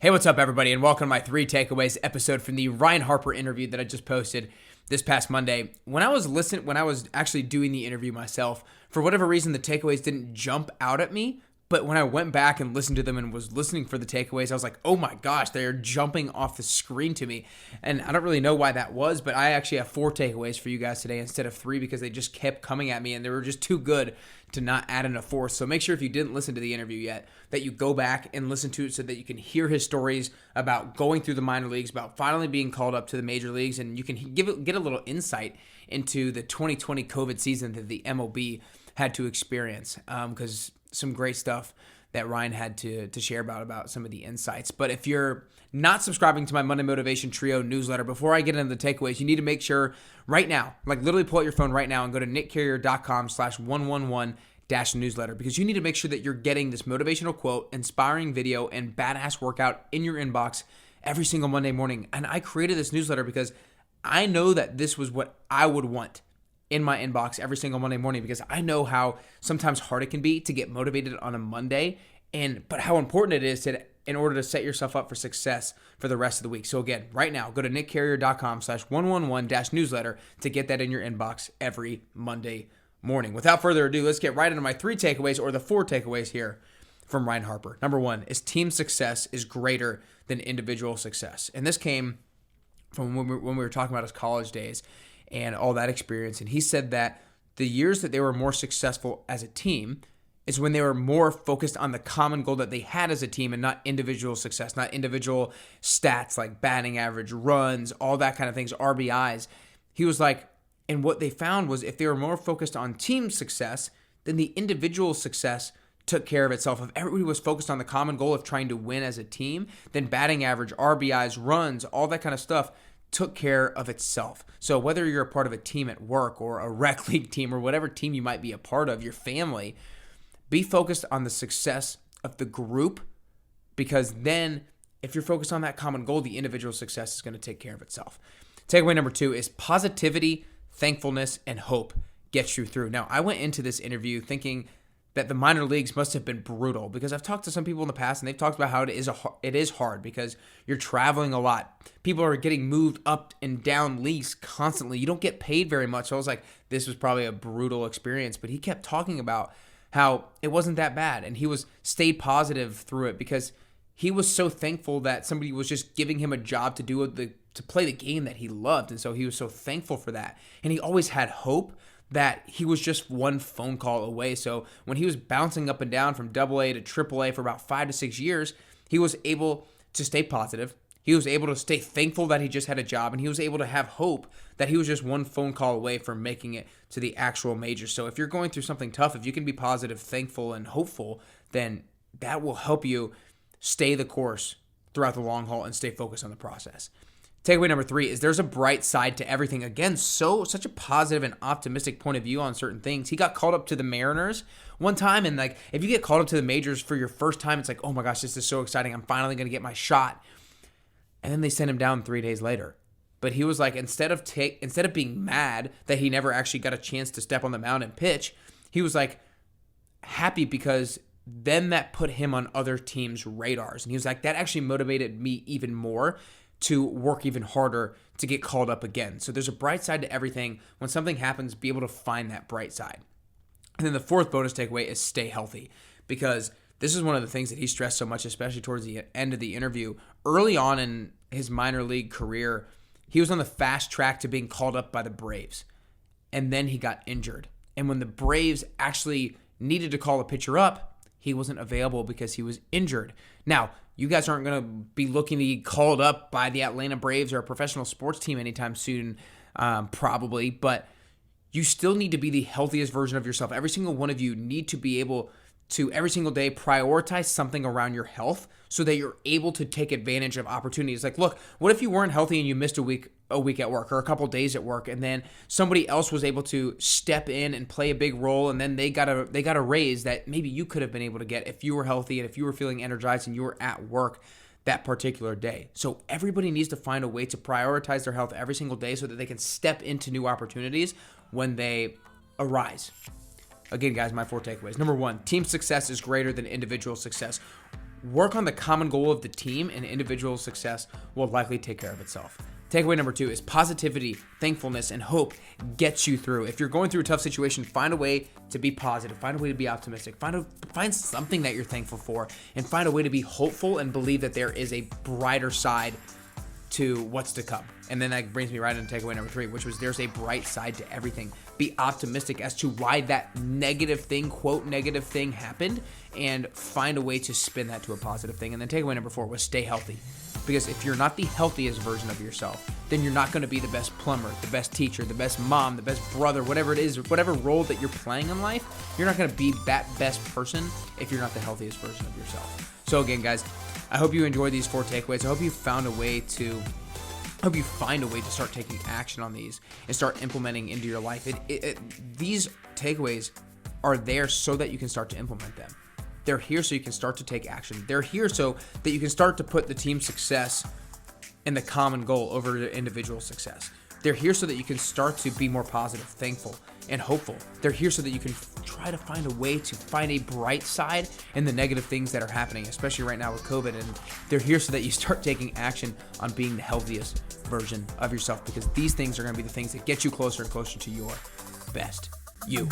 Hey, what's up, everybody, and welcome to my 3 takeaways episode from the Ryne Harper interview that I just posted this past Monday. When I was actually doing the interview myself, for whatever reason, the takeaways didn't jump out at me. But when I went back and listened to them and was listening for the takeaways, I was like, oh my gosh, they're jumping off the screen to me. And I don't really know why that was, but I actually have 4 takeaways for you guys today instead of 3 because they just kept coming at me and they were just too good to not add in a 4th. So make sure if you didn't listen to the interview yet, that you go back and listen to it so that you can hear his stories about going through the minor leagues, about finally being called up to the major leagues, and you can get a little insight into the 2020 COVID season that the MLB had to experience, because some great stuff that Ryan had to share about some of the insights. But if you're not subscribing to my Monday Motivation Trio newsletter, before I get into the takeaways, you need to make sure right now, like literally pull out your phone right now and go to nickcarrier.com/111-newsletter, because you need to make sure that you're getting this motivational quote, inspiring video, and badass workout in your inbox every single Monday morning. And I created this newsletter because I know that this was what I would want in my inbox every single Monday morning, because I know how sometimes hard it can be to get motivated on a Monday, but how important it is in order to set yourself up for success for the rest of the week. So again, right now, go to nickcarrier.com/111-newsletter to get that in your inbox every Monday morning. Without further ado, let's get right into my 3 takeaways, or the 4 takeaways here from Ryne Harper. Number 1 is team success is greater than individual success. And this came from when we were talking about his college days and all that experience. And he said that the years that they were more successful as a team is when they were more focused on the common goal that they had as a team and not individual success, not individual stats like batting average, runs, all that kind of things, RBIs. He was like, and what they found was if they were more focused on team success, then the individual success took care of itself. If everybody was focused on the common goal of trying to win as a team, then batting average, RBIs, runs, all that kind of stuff took care of itself. So whether you're a part of a team at work or a rec league team or whatever team you might be a part of, your family, be focused on the success of the group, because then if you're focused on that common goal, the individual success is going to take care of itself. Takeaway number 2 is positivity, thankfulness, and hope gets you through. Now, I went into this interview thinking that the minor leagues must have been brutal, because I've talked to some people in the past and they've talked about how it is hard because you're traveling a lot. People are getting moved up and down leagues constantly. You don't get paid very much. So I was like, this was probably a brutal experience. But he kept talking about how it wasn't that bad, and he stayed positive through it because he was so thankful that somebody was just giving him a job to play the game that he loved. And so he was so thankful for that. And he always had hope that he was just one phone call away. So when he was bouncing up and down from AA to AAA for about 5 to 6 years, he was able to stay positive. He was able to stay thankful that he just had a job, and he was able to have hope that he was just one phone call away from making it to the actual majors. So if you're going through something tough, if you can be positive, thankful, and hopeful, then that will help you stay the course throughout the long haul and stay focused on the process. Takeaway number 3 is there's a bright side to everything. Again, such a positive and optimistic point of view on certain things. He got called up to the Mariners one time, and like if you get called up to the majors for your first time, it's like, oh my gosh, this is so exciting. I'm finally going to get my shot. And then they sent him down 3 days later. But he was like, instead of being mad that he never actually got a chance to step on the mound and pitch, he was like happy because then that put him on other teams' radars. And he was like, that actually motivated me even more to work even harder to get called up again. So there's a bright side to everything. When something happens, be able to find that bright side. And then the 4th bonus takeaway is stay healthy, because this is one of the things that he stressed so much, especially towards the end of the interview. Early on in his minor league career, he was on the fast track to being called up by the Braves. And then he got injured. And when the Braves actually needed to call a pitcher up, he wasn't available because he was injured. Now, you guys aren't going to be looking to get called up by the Atlanta Braves or a professional sports team anytime soon, probably, but you still need to be the healthiest version of yourself. Every single one of you need to be able to every single day prioritize something around your health so that you're able to take advantage of opportunities. Like, look, what if you weren't healthy and you missed a week at work or a couple days at work, and then somebody else was able to step in and play a big role, and then they got a raise that maybe you could have been able to get if you were healthy and if you were feeling energized and you were at work that particular day. So everybody needs to find a way to prioritize their health every single day so that they can step into new opportunities when they arise. Again, guys, my 4 takeaways. Number 1, team success is greater than individual success. work on the common goal of the team, and individual success will likely take care of itself. Takeaway number 2 is positivity, thankfulness, and hope gets you through. If you're going through a tough situation, find a way to be positive, find a way to be optimistic, find something that you're thankful for, and find a way to be hopeful and believe that there is a brighter side to what's to come. And then that brings me right into takeaway number 3, which was there's a bright side to everything. Be optimistic as to why that negative thing, quote, negative thing happened, and find a way to spin that to a positive thing. And then takeaway number 4 was stay healthy. Because if you're not the healthiest version of yourself, then you're not going to be the best plumber, the best teacher, the best mom, the best brother, whatever it is, whatever role that you're playing in life, you're not going to be that best person if you're not the healthiest version of yourself. So again, guys, I hope you enjoyed these 4 takeaways. I hope you find a way to start taking action on these and start implementing into your life. These takeaways are there so that you can start to implement them. They're here so you can start to take action. They're here so that you can start to put the team success and the common goal over the individual success. They're here so that you can start to be more positive, thankful, and hopeful. They're here so that you can try to find a way to find a bright side in the negative things that are happening, especially right now with COVID. And they're here so that you start taking action on being the healthiest version of yourself, because these things are going to be the things that get you closer and closer to your best you.